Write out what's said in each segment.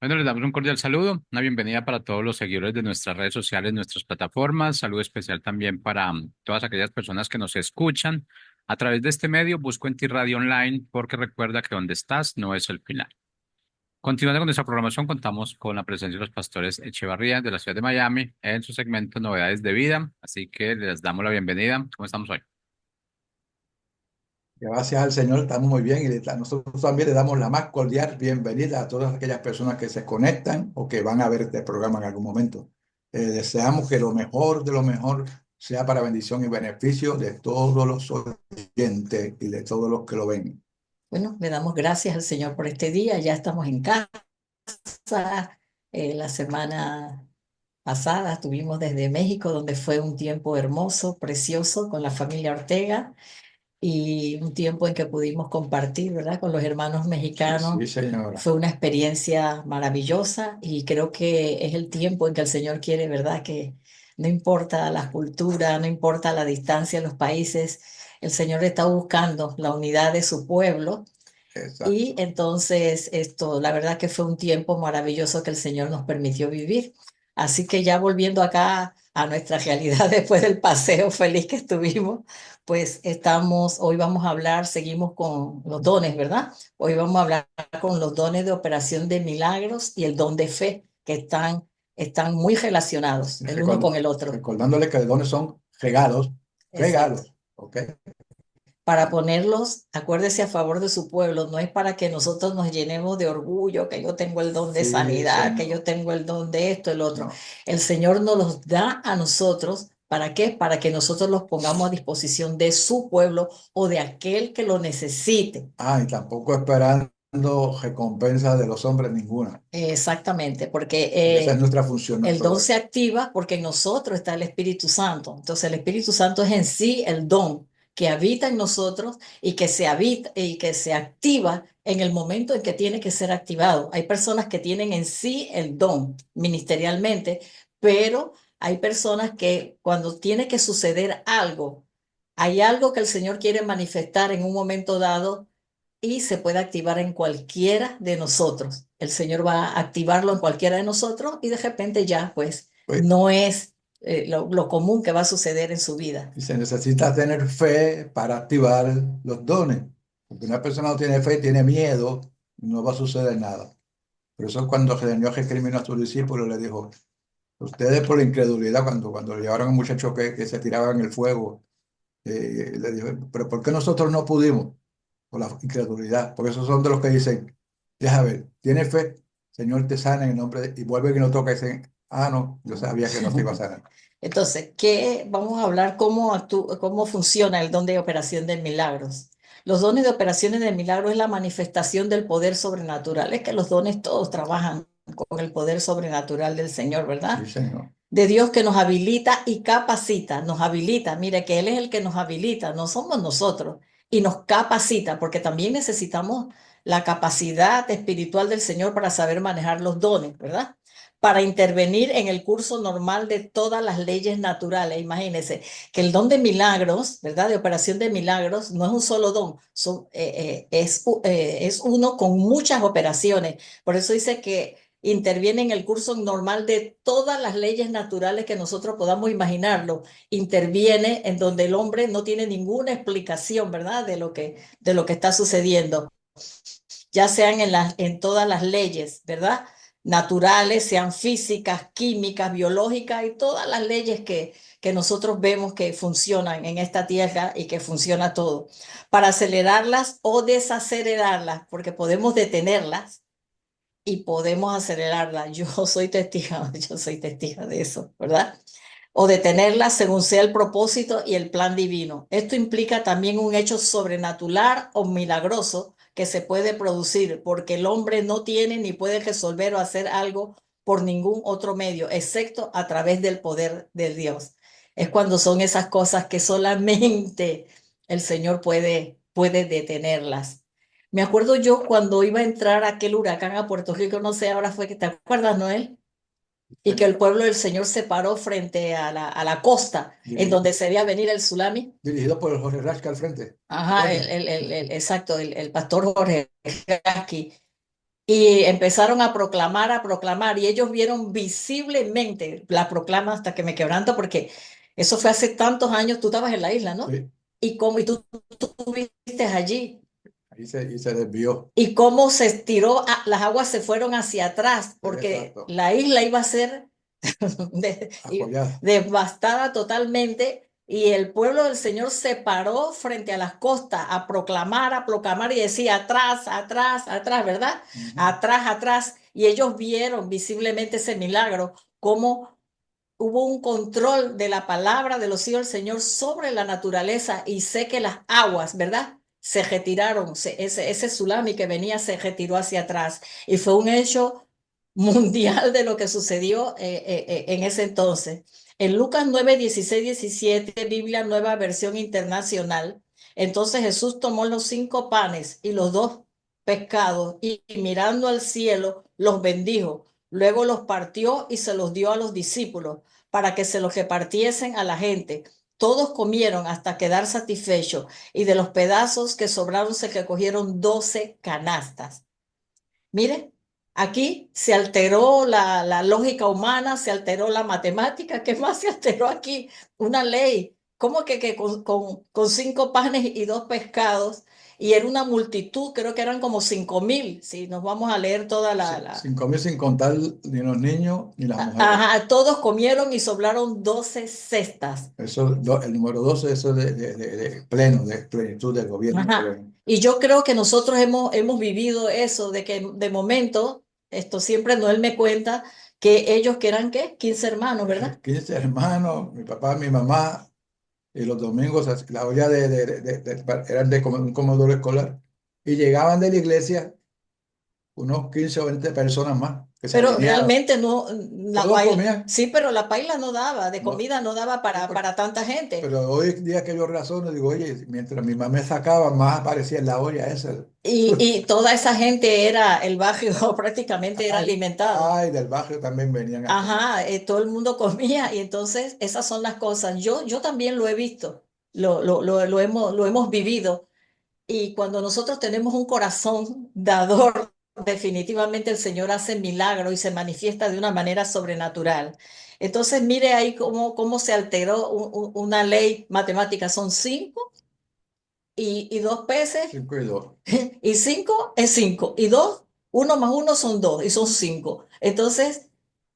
Bueno, les damos un cordial saludo, una bienvenida para todos los seguidores de nuestras redes sociales, nuestras plataformas. Saludo especial también para todas aquellas personas que nos escuchan a través de este medio. Busco en ti Radio Online porque recuerda que donde estás no es el final. Continuando con nuestra programación, contamos con la presencia de los pastores Echevarría de la ciudad de Miami en su segmento Novedades de Vida. Así que les damos la bienvenida. ¿Cómo estamos hoy? Gracias al Señor, estamos muy bien nosotros también le damos la más cordial bienvenida a todas aquellas personas que se conectan o que van a ver este programa en algún momento. Deseamos que lo mejor de lo mejor sea para bendición y beneficio de todos los oyentes y de todos los que lo ven. Bueno, le damos gracias al Señor por este día. Ya estamos en casa. La semana pasada estuvimos desde México, donde fue un tiempo hermoso, precioso, con la familia Ortega y un tiempo en que pudimos compartir, ¿verdad? Con los hermanos Sí, mexicanos. señora. Fue una experiencia maravillosa y creo que es el tiempo en que el Señor quiere, ¿verdad? Que no importa la cultura, no importa la distancia de los países, el Señor está buscando la unidad de su pueblo. Y Exacto. entonces esto, la verdad que fue un tiempo maravilloso que el Señor nos permitió vivir. Así que ya volviendo acá a nuestra realidad después del paseo feliz que estuvimos, pues hoy vamos a hablar, seguimos con los dones, ¿verdad? Hoy vamos a hablar con los dones de operación de milagros y el don de fe, que están muy relacionados el uno con el otro. Recordándole que los dones son regalos, Exacto. regalos, ¿ok? Para ponerlos, acuérdese, a favor de su pueblo, no es para que nosotros nos llenemos de orgullo, que yo tengo el don de Sí, sanidad, que yo señor. tengo el don de esto, el otro. No. El Señor nos los da a nosotros. ¿Para qué? Para que nosotros los pongamos a disposición de su pueblo o de aquel que lo necesite. Y tampoco esperando recompensa de los hombres ninguna, Exactamente, porque porque esa es nuestra función, no el don solo. se activa porque en nosotros está el Espíritu Santo. Entonces el Espíritu Santo es en sí el don que habita en nosotros y que se habita y que se activa en el momento en que tiene que ser activado. Hay personas que tienen en sí el don ministerialmente, pero hay personas que cuando tiene que suceder algo, hay algo que el Señor quiere manifestar en un momento dado y se puede activar en cualquiera de nosotros. El Señor va a activarlo en cualquiera de nosotros y de repente ya, pues, Pues, no es lo común que va a suceder en su vida. y se necesita tener fe para activar los dones, porque una persona no tiene fe, tiene miedo, no va a suceder nada. Por eso cuando el Señor recriminó a sus discípulos, le dijo, ustedes por la incredulidad, cuando le llevaron a un muchacho que se tiraba en el fuego, le dijo, pero ¿por qué nosotros no pudimos? Por la incredulidad, porque esos son de los que dicen, deja ver, tiene fe, Señor te sana en el nombre y vuelven y no toca y dicen, no, yo sabía que no te iba a sanar. Entonces, vamos a hablar cómo funciona el don de operación de milagros. Los dones de operaciones de milagros es la manifestación del poder sobrenatural. Es que los dones todos trabajan con el poder sobrenatural del Señor, Sí, ¿verdad? Señor. De Dios que nos habilita y capacita, nos habilita. Mire que Él es el que nos habilita, no somos nosotros, y nos capacita, porque también necesitamos la capacidad espiritual del Señor para saber manejar los dones, ¿verdad? Para intervenir en el curso normal de todas las leyes naturales. Imagínense que el don de milagros, ¿verdad? De operación de milagros, no es un solo don, es uno con muchas operaciones. Por eso dice que interviene en el curso normal de todas las leyes naturales que nosotros podamos imaginarlo. Interviene en donde el hombre no tiene ninguna explicación, ¿verdad? De lo que está sucediendo, ya sean en todas las leyes, ¿verdad? Naturales, sean físicas, químicas, biológicas y todas las leyes que nosotros vemos que funcionan en esta tierra y que funciona todo, para acelerarlas o desacelerarlas, porque podemos detenerlas y podemos acelerarla. Yo soy testiga de eso, ¿verdad? O detenerla según sea el propósito y el plan divino. Esto implica también un hecho sobrenatural o milagroso que se puede producir porque el hombre no tiene ni puede resolver o hacer algo por ningún otro medio, excepto a través del poder de Dios. Es cuando son esas cosas que solamente el Señor puede detenerlas. Me acuerdo yo cuando iba a entrar aquel huracán a Puerto Rico, no sé, ahora fue que te acuerdas, Noel, y que el pueblo del Señor se paró frente a la costa, en Diri- donde se veía venir el tsunami. Dirigido por Jorge Rasca al frente. Ajá, ¿Recuerda? exacto, el pastor Jorge Gasqui. Y empezaron a proclamar, y ellos vieron visiblemente la proclama hasta que me quebranto, porque eso fue hace tantos años, tú estabas en la isla, ¿no? Sí, Y tú viste allí, y se desvió. y cómo se estiró, las aguas se fueron hacia atrás, porque Exacto, la isla iba a ser apoyada. devastada totalmente. Y el pueblo del Señor se paró frente a las costas a proclamar y decía, atrás, atrás, atrás, ¿verdad? Ujú. Atrás, atrás. Y ellos vieron visiblemente ese milagro, cómo hubo un control de la palabra de los hijos del Señor sobre la naturaleza, y sé que las aguas, ¿verdad? Se retiraron, ese tsunami que venía se retiró hacia atrás, y fue un hecho mundial de lo que sucedió en ese entonces. En Lucas 9, 16, 17, Biblia Nueva Versión Internacional, entonces Jesús tomó los 5 panes y los 2 pescados y mirando al cielo los bendijo. Luego los partió y se los dio a los discípulos para que se los repartiesen a la gente. Todos comieron hasta quedar satisfechos, y de los pedazos que sobraron se recogieron 12 canastas. Mire, aquí se alteró la lógica humana, se alteró la matemática. ¿Qué más se alteró aquí? Una ley. ¿Cómo que con 5 panes y 2 pescados? Y era una multitud, creo que eran como 5.000, si nos vamos a leer toda la. 5.000 sin contar ni los niños ni las mujeres. Ajá, todos comieron y sobraron 12 cestas. Eso, el número 12, eso de pleno, de plenitud del gobierno Ajá. pleno. Y yo creo que nosotros hemos vivido eso, de que de momento, esto siempre Noel me cuenta, que ellos que eran, ¿qué? 15 hermanos, ¿verdad? 15 hermanos, mi papá, mi mamá, y los domingos la olla eran de un comedor escolar. Y llegaban de la iglesia unos 15 o 20 personas más que se Pero alineaban. realmente no, Todos comían. sí, pero la paila no daba, de No, comida no daba no, para tanta gente. pero hoy día que yo razono, digo, oye, mientras mi mamá me sacaba, más aparecía en la olla esa. Y toda esa gente era, el barrio prácticamente era Ay, alimentado. ay, del barrio también venían a comer. Ajá, todo el mundo comía, y entonces esas son las cosas. Yo también lo he visto, lo hemos vivido. Y cuando nosotros tenemos un corazón dador, definitivamente el Señor hace milagro y se manifiesta de una manera sobrenatural. Entonces, mire ahí cómo se alteró una ley matemática. Son 5 y 2 peces, 5 y 2. y 5 es 5, y 2, 1 más 1 son 2, y son 5. Entonces,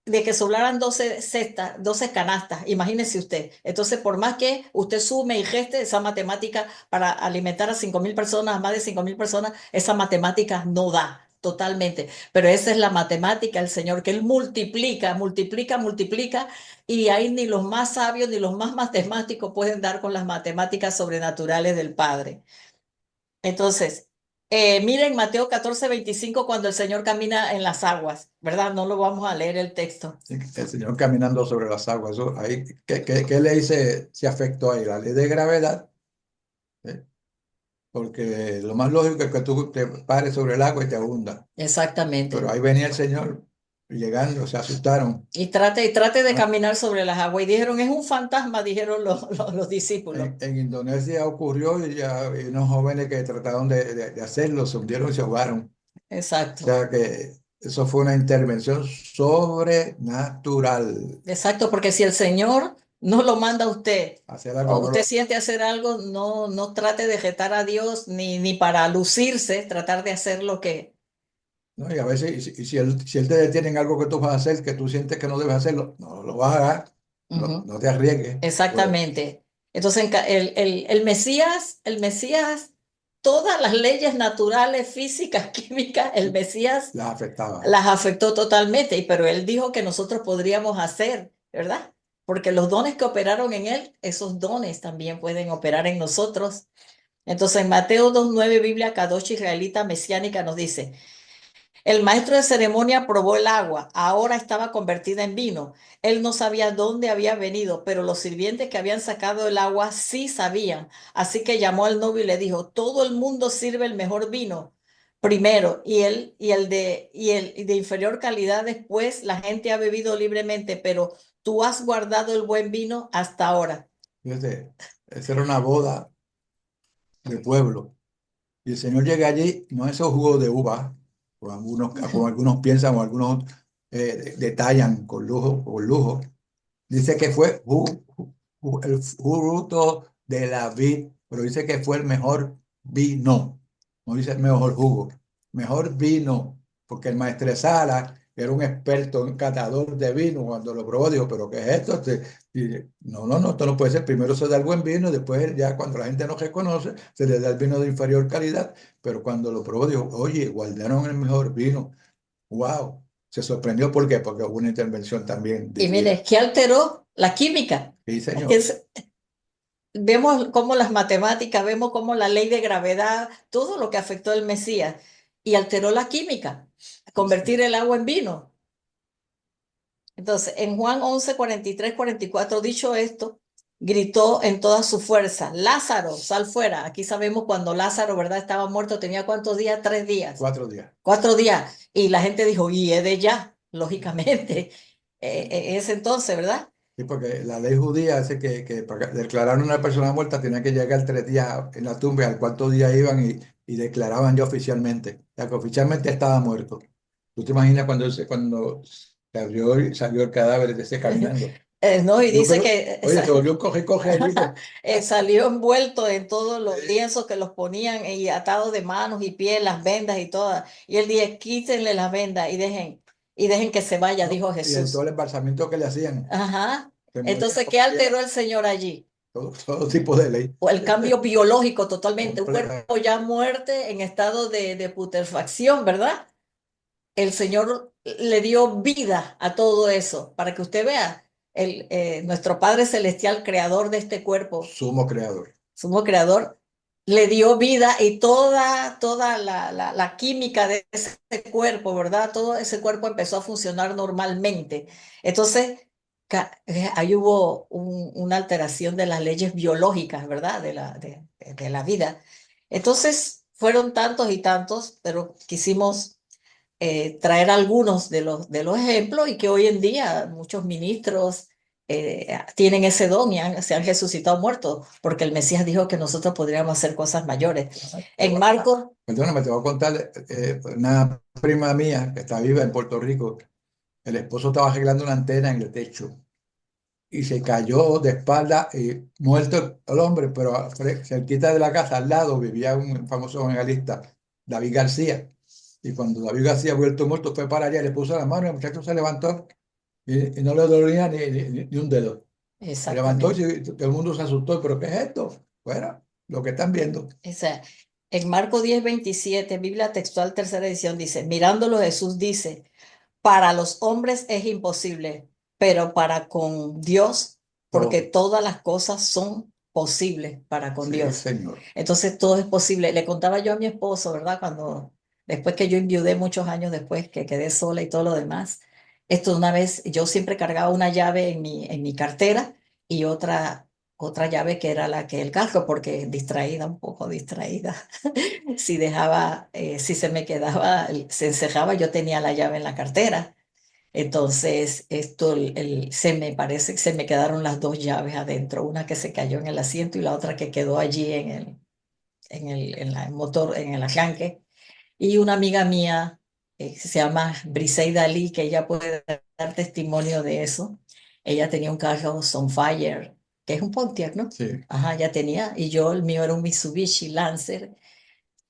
de que sobraran 12 cestas, 12 canastas, imagínese usted. Entonces, por más que usted sume y geste esa matemática para alimentar a 5.000 personas, a más de 5.000 personas, esa matemática no da totalmente. Pero esa es la matemática del Señor, que Él multiplica, multiplica, multiplica, y ahí ni los más sabios ni los más matemáticos pueden dar con las matemáticas sobrenaturales del Padre. Entonces, miren Mateo 14, 25, cuando el Señor camina en las aguas, ¿verdad? No lo vamos a leer el texto. El Señor caminando sobre las aguas. Eso, ahí, ¿qué ley se afectó ahí? La ley de gravedad. ¿Eh? Porque lo más lógico es que tú te pares sobre el agua y te hunda. Pero Exactamente. ahí venía el Señor llegando, se asustaron. Y trate de Ah, caminar sobre las aguas. Y dijeron, es un fantasma, dijeron los discípulos. en Indonesia ocurrió y ya y unos jóvenes que trataron de hacerlo, se hundieron y se ahogaron. O Exacto. sea que eso fue una intervención sobrenatural. Exacto, porque si el Señor no lo manda a usted, Hacer algo o no usted lo... siente hacer algo, no trate de retar a Dios, ni para lucirse, tratar de hacer lo que. No, y a veces, si él te detiene en algo que tú vas a hacer, que tú sientes que no debes hacerlo, no lo vas a hacer, no, Ujú. no te arriesgues. Pues, Exactamente. Entonces, el Mesías, todas las leyes naturales, físicas, químicas, el Mesías las afectaba. las afectó totalmente, pero él dijo que nosotros podríamos hacer, ¿verdad? Porque los dones que operaron en él, esos dones también pueden operar en nosotros. Entonces, en Mateo 2:9, Biblia Kadosh Israelita Mesiánica nos dice, el maestro de ceremonia probó el agua, ahora estaba convertida en vino. Él no sabía dónde había venido, pero los sirvientes que habían sacado el agua sí sabían. Así que llamó al novio y le dijo, todo el mundo sirve el mejor vino primero, y el de inferior calidad después. La gente ha bebido libremente, pero tú has guardado el buen vino hasta ahora. Fíjate, esa era una boda de pueblo. Y el Señor llega allí, no esos jugos de uva. como algunos piensan o algunos detallan con lujo. Dice que fue el fruto de la vid, pero dice que fue el mejor vino. No dice el mejor jugo, mejor vino, porque el maestresala era un experto, un catador de vino. Cuando lo probó, dijo, ¿pero qué es esto? No, no, no, esto no puede ser. Primero se da el buen vino y después ya cuando la gente no reconoce, se le da el vino de inferior calidad. Pero cuando lo probó, dijo, oye, guardaron el mejor vino. ¡Wow! Se sorprendió, ¿por qué? Porque hubo una intervención también Y mire, divina. ¿qué alteró? La química. Sí, señor. Es, vemos cómo las matemáticas, vemos cómo la ley de gravedad, todo lo que afectó al Mesías y alteró la química, Sí, convertir el agua en vino. Entonces, en Juan 11, 43, 44, dicho esto, gritó en toda su fuerza, Lázaro, sal fuera. Aquí sabemos cuando Lázaro, ¿verdad? Estaba muerto, tenía ¿cuántos días? 3 días. 4 días. 4 días. Y la gente dijo, y es de ya, lógicamente. Ese entonces, ¿verdad? Sí, porque la ley judía hace que para declarar a una persona muerta tenía que llegar 3 días en la tumba, y al cuarto día iban y declaraban ya oficialmente, ya que oficialmente estaba muerto. ¿Tú te imaginas cuando salió el cadáver de ese caminando? No, y Yo dice creo, que oye, se volvió un coge allí. salió envuelto en todos los lienzos que los ponían y atados de manos y pies, las vendas y todas. Y él dice, quítenle las vendas y dejen que se vaya, ¿No? dijo Y en todo Jesús. el embalsamiento que le hacían, Ajá. se moría Entonces, como ¿qué quiera, alteró el Señor allí? todo tipo de ley. O el cambio biológico totalmente, un Completa. cuerpo ya muerte en estado de putrefacción, ¿verdad? El Señor le dio vida a todo eso, para que usted vea, nuestro Padre Celestial, creador de este cuerpo, Sumo creador. sumo creador, le dio vida y toda la química de ese cuerpo, ¿verdad? Todo ese cuerpo empezó a funcionar normalmente. Entonces, ahí hubo una alteración de las leyes biológicas, ¿verdad? De la vida. Entonces, fueron tantos y tantos, pero quisimos traer algunos de los ejemplos y que hoy en día muchos ministros tienen ese don y se han resucitado muertos, porque el Mesías dijo que nosotros podríamos hacer cosas mayores. En Marcos, Perdóname, te voy a contar una prima mía que está viva en Puerto Rico. El esposo estaba arreglando una antena en el techo y se cayó de espalda y muerto el hombre, pero cerquita de la casa al lado vivía un famoso evangelista, David García. Y cuando David García, vuelto muerto, fue para allá, le puso la mano y el muchacho se levantó y no le dolía ni un dedo. Se levantó exactamente. y todo el mundo se asustó, ¿pero qué es esto? Bueno, lo que están viendo. Esa, en Marcos 10:27, Biblia textual, tercera edición, dice, mirándolo Jesús dice, para los hombres es imposible, pero para con Dios, porque Todo. todas las cosas son posibles para con Sí, Dios. señor. Entonces todo es posible. Le contaba yo a mi esposo, ¿verdad? Después que yo enviudé muchos años después, que quedé sola y todo lo demás, esto una vez, yo siempre cargaba una llave en mi cartera y otra llave que era la que el carro, porque distraída, un poco distraída. Si dejaba, si se me quedaba, se encerraba, yo tenía la llave en la cartera. Entonces, se me parece que se me quedaron las dos llaves adentro, una que se cayó en el asiento y la otra que quedó allí en el motor, en el arranque. Y una amiga mía, se llama Briseida Lee, que ella puede dar testimonio de eso. Ella tenía un carro Sunfire, que es un Pontiac, ¿no? Sí. Ajá, ya tenía. Y yo, el mío era un Mitsubishi Lancer,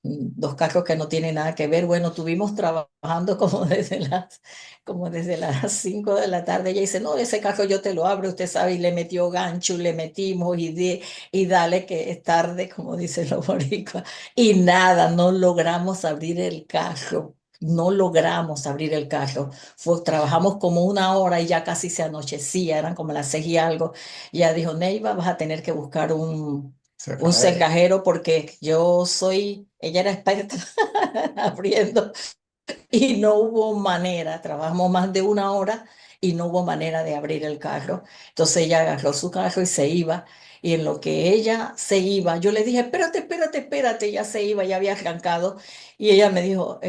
dos carros que no tienen nada que ver. Bueno, tuvimos trabajando como desde las 5 de la tarde. Ella dice, no, ese carro yo te lo abro, usted sabe, y le metió gancho, y le metimos, y dale que es tarde, como dicen los boricuas. Y nada, no logramos abrir el carro. No logramos abrir el carro. Trabajamos como 1 hora y ya casi se anochecía, eran como las 6 y algo. Y ella dijo, Neiva, vas a tener que buscar un Cerrajero. cerrajero porque ella era experta abriendo y no hubo manera, trabajamos más de 1 hora y no hubo manera de abrir el carro. Entonces ella agarró su carro y se iba. Y en lo que ella se iba, yo le dije, espérate, espérate, espérate, ya se iba, ya había arrancado. Y ella me dijo,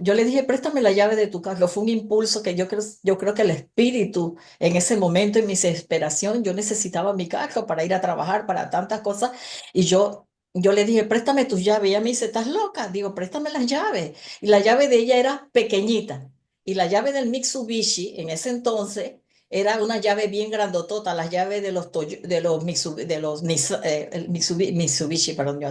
yo le dije, préstame la llave de tu carro. Fue un impulso que yo creo que el espíritu en ese momento, en mi desesperación, yo necesitaba mi carro para ir a trabajar, para tantas cosas. Y yo yo le dije, préstame tus llaves. Y ella me dice, ¿estás loca? Digo, préstame las llaves. Y la llave de ella era pequeñita. Y la llave del Mitsubishi en ese entonces era una llave bien grandotota, las llaves de los, de los, el Mitsubishi, perdón,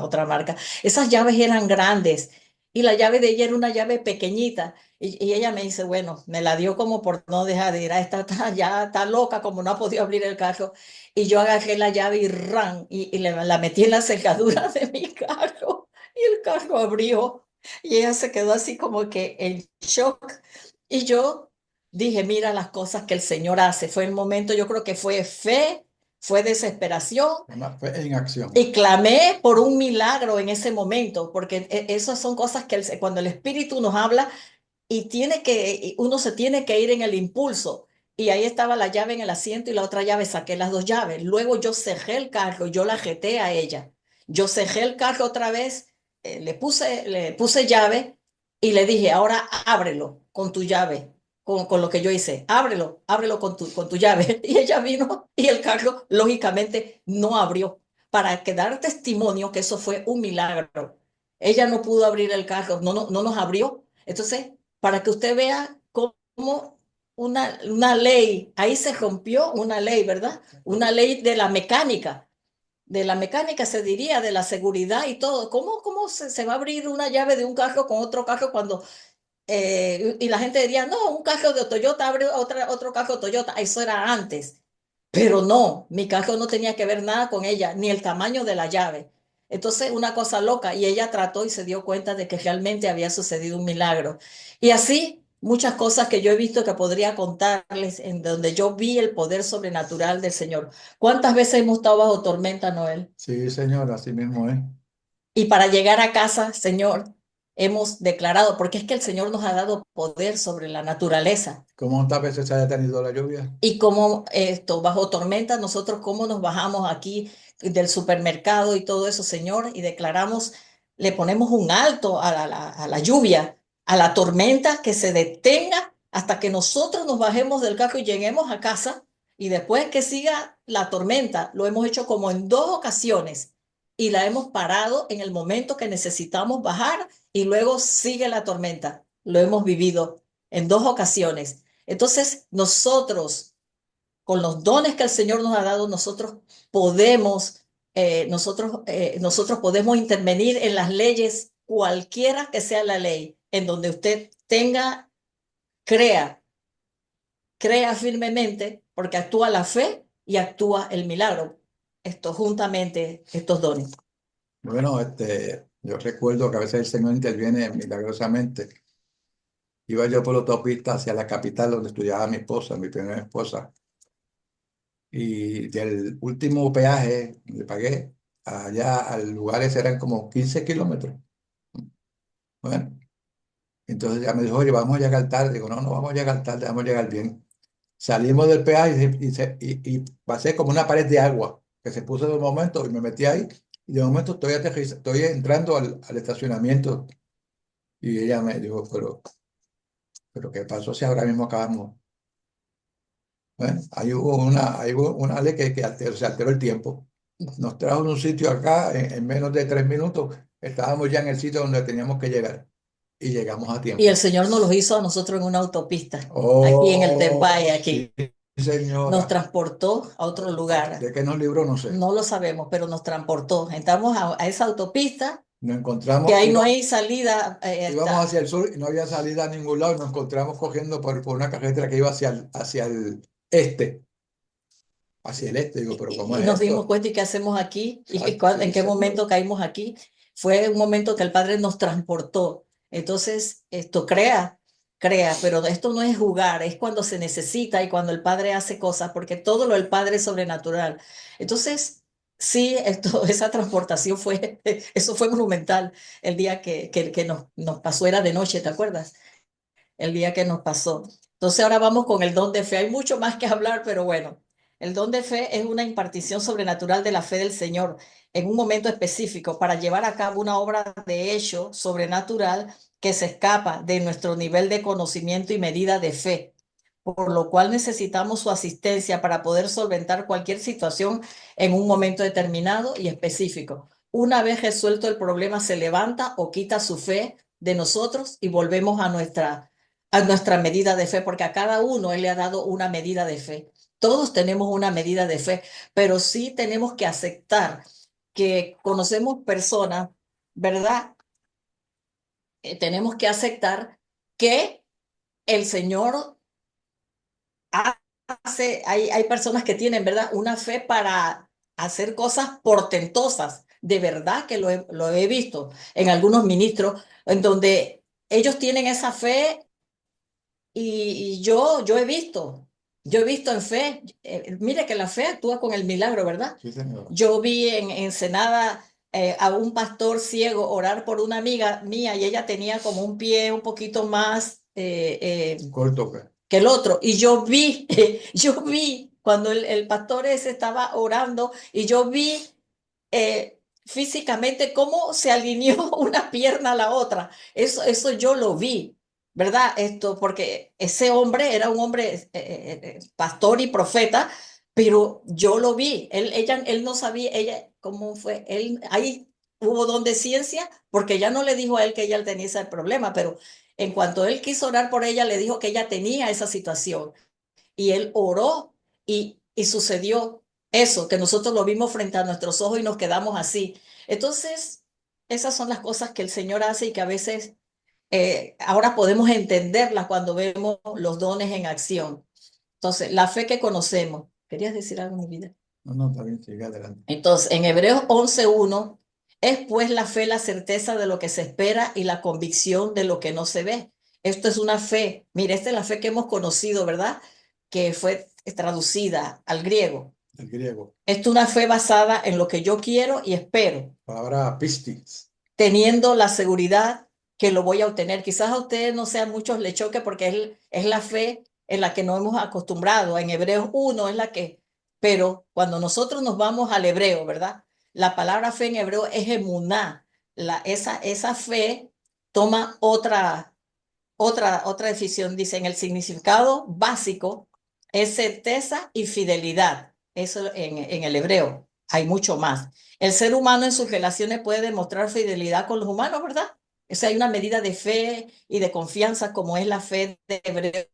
otra marca. Esas llaves eran grandes. Y la llave de ella era una llave pequeñita. Y ella me dice, bueno, me la dio como por no dejar de ir. Ah, ya está loca, como no ha podido abrir el carro. Y yo agarré la llave y ran, y la metí en la cerradura de mi carro. Y el carro abrió. Y ella se quedó así como que en shock. Y yo dije, mira las cosas que el Señor hace. Fue el momento, yo creo que fue fe, fue desesperación. Una fe en acción. Y clamé por un milagro en ese momento, porque esas son cosas que cuando el Espíritu nos habla, y uno se tiene que ir en el impulso. Y ahí estaba la llave en el asiento y la otra llave, saqué las dos llaves. Luego yo cerré el carro, yo la jeté a ella. Yo cerré el carro otra vez, le puse llave y le dije, ahora ábrelo con tu llave, con lo que yo hice. Ábrelo con tu llave. Y ella vino y el carro, lógicamente, no abrió. Para que dar testimonio que eso fue un milagro. Ella no pudo abrir el carro, no nos abrió. Entonces, para que usted vea cómo una ley, ahí se rompió una ley, ¿verdad? Una ley de la mecánica se diría, de la seguridad y todo. ¿Cómo se va a abrir una llave de un carro con otro carro cuando, y la gente diría, no, un carro de Toyota abre otro carro Toyota, eso era antes. Pero no, mi carro no tenía que ver nada con ella, ni el tamaño de la llave. Entonces, una cosa loca, y ella trató y se dio cuenta de que realmente había sucedido un milagro. Y así, muchas cosas que yo he visto que podría contarles, en donde yo vi el poder sobrenatural del Señor. ¿Cuántas veces hemos estado bajo tormenta, Noel? Sí, Señor, así mismo es. Y para llegar a casa, Señor, hemos declarado, porque es que el Señor nos ha dado poder sobre la naturaleza. ¿Cuántas veces se ha detenido la lluvia? Y como esto, bajo tormenta, nosotros cómo nos bajamos aquí del supermercado y todo eso, Señor, y declaramos, le ponemos un alto a la lluvia, a la tormenta, que se detenga hasta que nosotros nos bajemos del carro y lleguemos a casa, y después que siga la tormenta, lo hemos hecho como en dos ocasiones, y la hemos parado en el momento que necesitamos bajar, y luego sigue la tormenta. Lo hemos vivido en dos ocasiones. Entonces, con los dones que el Señor nos ha dado, nosotros podemos intervenir en las leyes, cualquiera que sea la ley, en donde usted crea, crea firmemente, porque actúa la fe y actúa el milagro. Esto juntamente, estos dones. Bueno, yo recuerdo que a veces el Señor interviene milagrosamente. Iba yo por la autopista hacia la capital donde estudiaba mi esposa, mi primera esposa. Y del último peaje le pagué allá al lugar ese eran como 15 kilómetros. Bueno, entonces ya me dijo, oye, vamos a llegar tarde. Digo, no, no vamos a llegar tarde, vamos a llegar bien. Salimos del peaje y pasé como una pared de agua que se puso de un momento y me metí ahí. Y de momento estoy entrando al estacionamiento. Y ella me dijo, pero ¿qué pasó si ahora mismo acabamos? Bueno, ahí hubo una ley se alteró el tiempo. Nos trajo de un sitio acá en menos de 3 minutos. Estábamos ya en el sitio donde teníamos que llegar y llegamos a Y el tiempo. Señor nos los hizo a nosotros en una autopista, aquí en el Tembay, Oh, aquí. sí, Nos señora. transportó a otro lugar. ¿De qué nos libró? No sé. No lo sabemos, pero nos transportó. Entramos a esa autopista, Nos que encontramos, ahí no hay salida. íbamos hacia el sur y no había salida a ningún lado y nos encontramos cogiendo por una carretera que iba hacia el este. Hacia el este. Digo, pero ¿cómo Y es nos dimos esto? cuenta y qué hacemos aquí y Sí, en qué señor. momento caímos aquí. Fue un momento que el Padre nos transportó. Entonces, esto crea, pero esto no es jugar, es cuando se necesita y cuando el Padre hace cosas, porque todo lo del Padre es sobrenatural. Entonces, sí, esa transportación eso fue monumental el día que nos pasó, era de noche, ¿te acuerdas? El día que nos pasó. Entonces ahora vamos con el don de fe. Hay mucho más que hablar, pero bueno, el don de fe es una impartición sobrenatural de la fe del Señor en un momento específico para llevar a cabo una obra de hecho sobrenatural que se escapa de nuestro nivel de conocimiento y medida de fe, por lo cual necesitamos su asistencia para poder solventar cualquier situación en un momento determinado y específico. una vez resuelto el problema, se levanta o quita su fe de nosotros y volvemos a nuestra medida de fe, porque a cada uno Él le ha dado una medida de fe. Todos tenemos una medida de fe, pero sí tenemos que aceptar que conocemos personas, ¿verdad? Tenemos que aceptar que el Señor hay personas que tienen, ¿verdad? Una fe para hacer cosas portentosas. De verdad que lo he visto en algunos ministros, en donde ellos tienen esa fe y yo he visto en fe. Mire que la fe actúa con el milagro, ¿verdad? Sí, señor. Yo vi en Ensenada a un pastor ciego orar por una amiga mía y ella tenía como un pie un poquito más Corto, pues. que el otro. Y yo vi, yo vi cuando el pastor ese estaba orando y yo vi físicamente cómo se alineó una pierna a la otra. Eso yo lo vi, ¿verdad? Esto, porque ese hombre era un hombre pastor y profeta, pero yo lo vi. Él no sabía, ella, ¿cómo fue? Ahí hubo don de ciencia, porque ya no le dijo a él que ella tenía ese problema, pero en cuanto él quiso orar por ella, le dijo que ella tenía esa situación. Y él oró y sucedió eso, que nosotros lo vimos frente a nuestros ojos y nos quedamos así. Entonces, esas son las cosas que el Señor hace y que a veces ahora podemos entenderlas cuando vemos los dones en acción. Entonces, la fe que conocemos. ¿Querías decir algo, mi vida? No, no, está bien, sigue adelante. Entonces, en Hebreos 11:1 es pues la fe, la certeza de lo que se espera y la convicción de lo que no se ve. Esto es una fe. Mire, esta es la fe que hemos conocido, ¿verdad? Que fue traducida al griego. El griego. Esto es una fe basada en lo que yo quiero y espero, Palabra pistis. teniendo la seguridad que lo voy a obtener. Quizás a ustedes no sean muchos le choque porque es la fe en la que nos hemos acostumbrado. En Hebreos 1 es la que, pero cuando nosotros nos vamos al hebreo, ¿verdad? La palabra fe en hebreo es emuná. Esa fe toma otra definición. Dice, en el significado básico es certeza y fidelidad. Eso en el hebreo. Hay mucho más. El ser humano en sus relaciones puede demostrar fidelidad con los humanos, ¿verdad? O sea, hay una medida de fe y de confianza como es la fe de Hebreos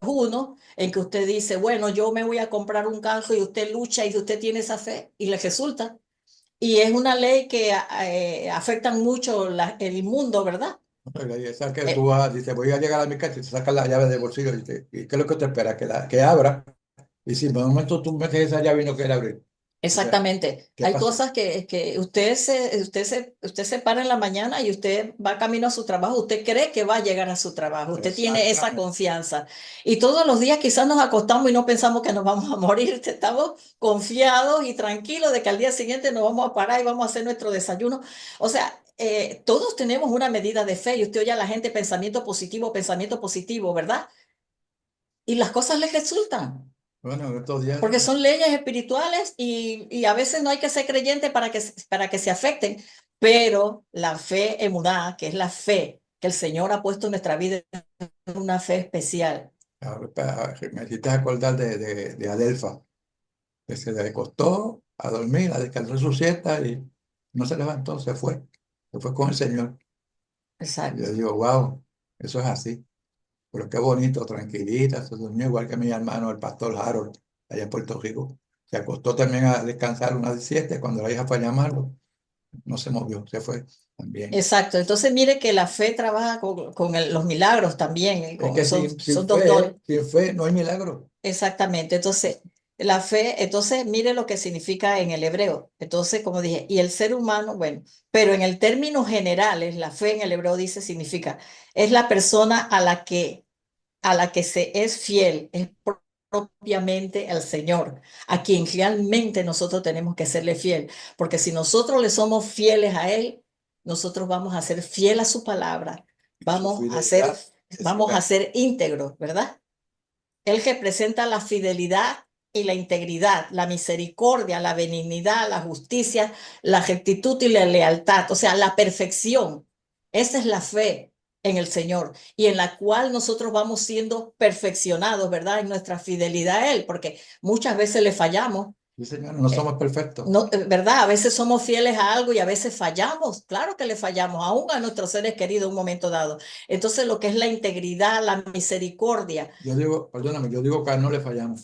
1, en que usted dice, bueno, yo me voy a comprar un carro y usted lucha y usted tiene esa fe y le resulta. Y es una ley que afecta mucho el mundo, ¿verdad? Esa que tú Eh, vas, dice, voy a llegar a mi casa y te sacas la llave del bolsillo y dice, ¿y qué es lo que te espera? Que abra. Y si por un momento tú metes esa llave y no quiere abrir. O sea, Exactamente. ¿qué Hay pasa? cosas que usted se para en la mañana y usted va camino a su trabajo, usted cree que va a llegar a su trabajo, usted tiene esa Exactamente. confianza. Y todos los días quizás nos acostamos y no pensamos que nos vamos a morir, estamos confiados y tranquilos de que al día siguiente nos vamos a parar y vamos a hacer nuestro desayuno. O sea, todos tenemos una medida de fe y usted oye a la gente pensamiento positivo, ¿verdad? Y las cosas les resultan. Bueno, en estos días, Porque son leyes espirituales y a veces no hay que ser creyente para que se afecten, pero la fe emuná, que es la fe que el Señor ha puesto en nuestra vida, es una fe especial. me hiciste acordar de Adelfa, que se le costó a dormir, a descansar su siesta y no se levantó, se fue con el Señor. Y yo Exacto. digo, wow, eso es así. Pero qué bonito, tranquilita, se durmió igual que mi hermano, el pastor Harold, allá en Puerto Rico. Se acostó también a descansar una siesta y cuando la hija fue a llamarlo, no se movió, se fue también. Exacto. Entonces mire que la fe trabaja con los milagros también, Es que son dos dones. sin fe no hay milagro. Exactamente. Entonces, la fe, entonces, mire lo que significa en el hebreo. Entonces, como dije, y el ser humano, bueno, pero en el término general, la fe en el hebreo dice significa, es la persona a la que se es fiel, es propiamente el Señor, a quien realmente nosotros tenemos que serle fiel, porque si nosotros le somos fieles a Él, nosotros vamos a ser fiel a su palabra, Su vamos a ser, fidelidad es vamos a eterna. ser íntegros, ¿verdad? Él representa la fidelidad y la integridad, la misericordia, la benignidad, la justicia, la rectitud y la lealtad, o sea, la perfección. Esa es la fe en el Señor y en la cual nosotros vamos siendo perfeccionados, ¿verdad? En nuestra fidelidad a Él, porque muchas veces le fallamos Sí, señor, no somos perfectos. No, ¿verdad? A veces somos fieles a algo y a veces fallamos. Claro que le fallamos, aún a nuestros seres queridos en un momento dado. Entonces, lo que es la integridad, la misericordia. Yo digo, perdóname, yo digo que a él no le fallamos.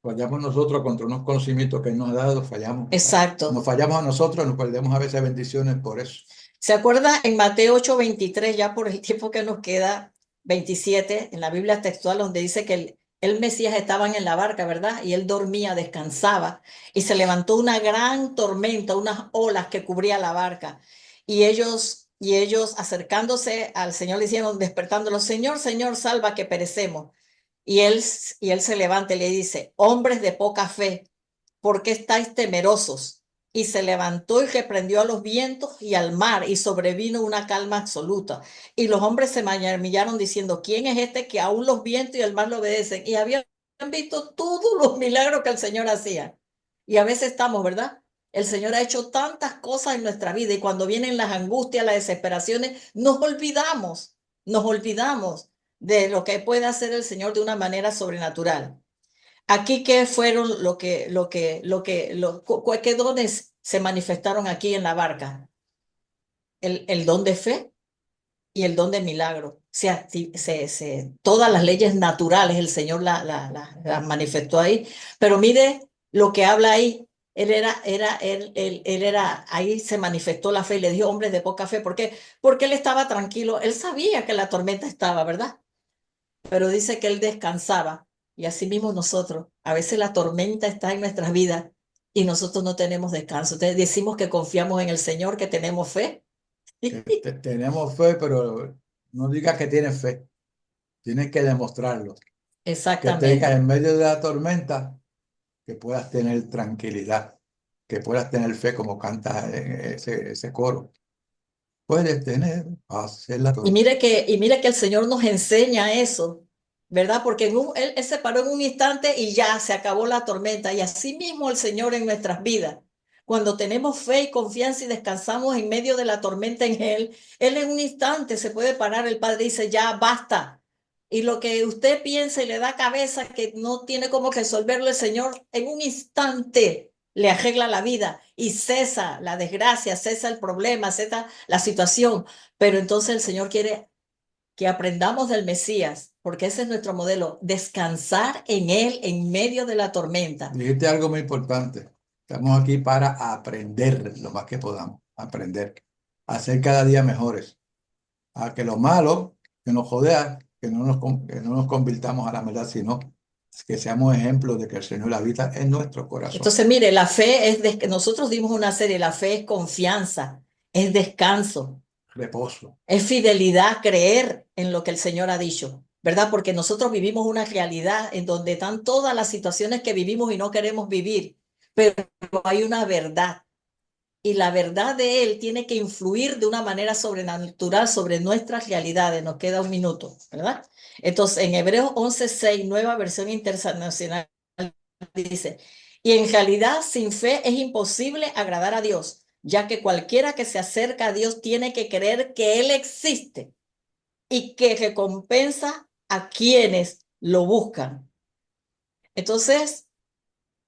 Fallamos nosotros contra unos conocimientos que Él nos ha dado, fallamos. Nos Exacto. fallamos a nosotros, nos perdemos a veces bendiciones por eso. ¿Se acuerda en Mateo 8:23, ya por el tiempo que nos queda, 27, en la Biblia textual, donde dice que el Mesías estaban en la barca, ¿verdad? Y él dormía, descansaba, y se levantó una gran tormenta, unas olas que cubría la barca. Y ellos acercándose al Señor le hicieron, despertándolo, Señor, Señor, salva que perecemos. Y él se levanta y le dice, hombres de poca fe, ¿por qué estáis temerosos? Y se levantó y reprendió a los vientos y al mar, y sobrevino una calma absoluta. Y los hombres se maravillaron diciendo, ¿quién es este que aún los vientos y el mar lo obedecen? Y habían visto todos los milagros que el Señor hacía. Y a veces estamos, ¿verdad? El Señor ha hecho tantas cosas en nuestra vida y cuando vienen las angustias, las desesperaciones, nos olvidamos de lo que puede hacer el Señor de una manera sobrenatural. Aquí, ¿qué fueron qué dones se manifestaron aquí en la barca? El don de fe y el don de milagro. Todas las leyes naturales el Señor las manifestó ahí. Pero mire lo que habla ahí. Ahí se manifestó la fe y le dijo, hombres de poca fe. ¿Por qué? Porque él estaba tranquilo. Él sabía que la tormenta estaba, ¿verdad? Pero dice que él descansaba. Y así mismo nosotros, a veces la tormenta está en nuestras vidas y nosotros no tenemos descanso. Entonces decimos que confiamos en el Señor, que tenemos fe. Que tenemos fe, pero no digas que tienes fe, tienes que demostrarlo. Que tengas Exactamente. en medio de la tormenta, que puedas tener tranquilidad, que puedas tener fe como canta ese coro. Puedes tener paz en la Y tormenta. mire que el Señor nos enseña eso, ¿verdad? Porque él se paró en un instante y ya se acabó la tormenta. Y así mismo el Señor en nuestras vidas. Cuando tenemos fe y confianza y descansamos en medio de la tormenta en Él en un instante se puede parar. El Padre dice, ya basta. Y lo que usted piensa y le da cabeza que no tiene cómo resolverlo, el Señor en un instante le arregla la vida y cesa la desgracia, cesa el problema, cesa la situación. Pero entonces el Señor quiere que aprendamos del Mesías, porque ese es nuestro modelo, descansar en Él en medio de la tormenta. Dijiste algo muy importante. Estamos aquí para aprender lo más que podamos, aprender, a ser cada día mejores, a que lo malo que nos jodea, que no nos convirtamos a la maldad, sino que seamos ejemplos de que el Señor habita en nuestro corazón. Entonces, mire, la fe nosotros dimos una serie, la fe es confianza, es descanso, Reposo. es fidelidad, creer en lo que el Señor ha dicho, ¿verdad? Porque nosotros vivimos una realidad en donde están todas las situaciones que vivimos y no queremos vivir, pero hay una verdad. Y la verdad de Él tiene que influir de una manera sobrenatural sobre nuestras realidades. Nos queda un minuto, ¿verdad? Entonces, en Hebreos 11:6, nueva versión internacional, dice, y en realidad sin fe es imposible agradar a Dios, ya que cualquiera que se acerca a Dios tiene que creer que Él existe y que recompensa a quienes lo buscan. Entonces,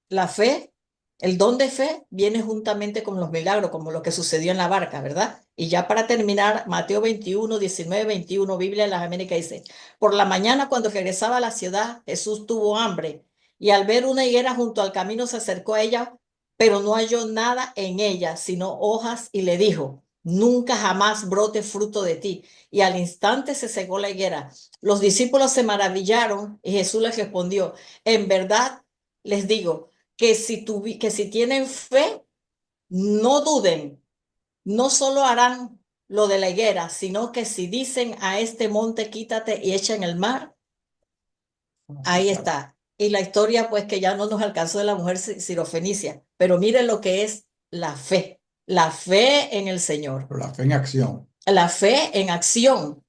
la fe, el don de fe, viene juntamente con los milagros, como lo que sucedió en la barca, ¿verdad? Y ya para terminar, Mateo 21, 19, 21, Biblia de las Américas dice, por la mañana cuando regresaba a la ciudad, Jesús tuvo hambre y al ver una higuera junto al camino se acercó a ella, pero no halló nada en ella, sino hojas y le dijo, nunca jamás brote fruto de ti. Y al instante se secó la higuera. Los discípulos se maravillaron y Jesús les respondió, en verdad les digo, que si tienen fe, no duden, no solo harán lo de la higuera, sino que si dicen a este monte, quítate y echa en el mar, ahí está. Y la historia, pues que ya no nos alcanzó de la mujer sirofenicia, pero mire lo que es la fe en el Señor, Pero la fe en acción. la fe en acción.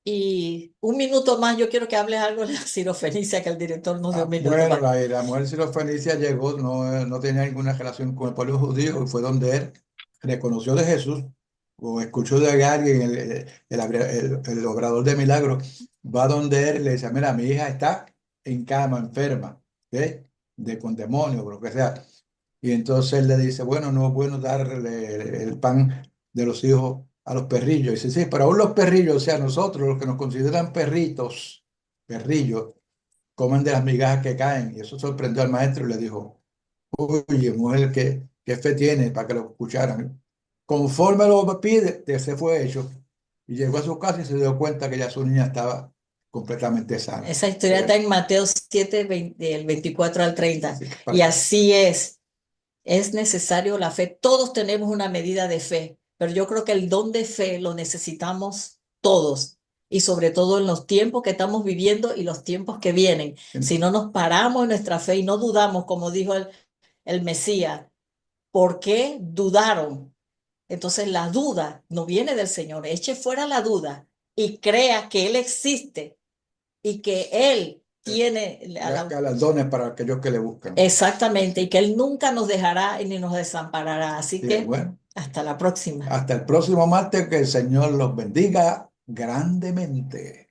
Y un minuto más, yo quiero que hables algo de la sirofenicia, que el director nos dio un minuto Bueno, más. la mujer sirofenicia llegó, no tenía ninguna relación con el pueblo judío y fue donde él reconoció de Jesús o escuchó de alguien, el obrador de milagros, va donde él y le dice, mira, mi hija está en cama, enferma, ¿ok? con demonios o lo que sea. Y entonces él le dice, bueno, no es bueno darle el pan de los hijos a los perrillos. Y dice, sí, pero aún los perrillos, o sea, nosotros, los que nos consideran perritos, perrillos, comen de las migajas que caen. Y eso sorprendió al maestro y le dijo, oye, mujer, ¿qué fe tiene para que lo escucharan? Conforme lo pide, se fue hecho. Y llegó a su casa y se dio cuenta que ya su niña estaba completamente sana. Esa historia está en Mateo 7, del 24 al 30. Sí, Y así es necesario la fe. Todos tenemos una medida de fe, pero yo creo que el don de fe lo necesitamos todos. Y sobre todo en los tiempos que estamos viviendo y los tiempos que vienen. Si no nos paramos en nuestra fe y no dudamos, como dijo el Mesías, ¿por qué dudaron? Entonces la duda no viene del Señor. Eche fuera la duda y crea que Él existe y que Él tiene galardones para aquellos que le buscan. exactamente, y que Él nunca nos dejará y ni nos desamparará. Así Sí, que bueno, hasta la próxima. hasta el próximo martes, que el Señor los bendiga grandemente.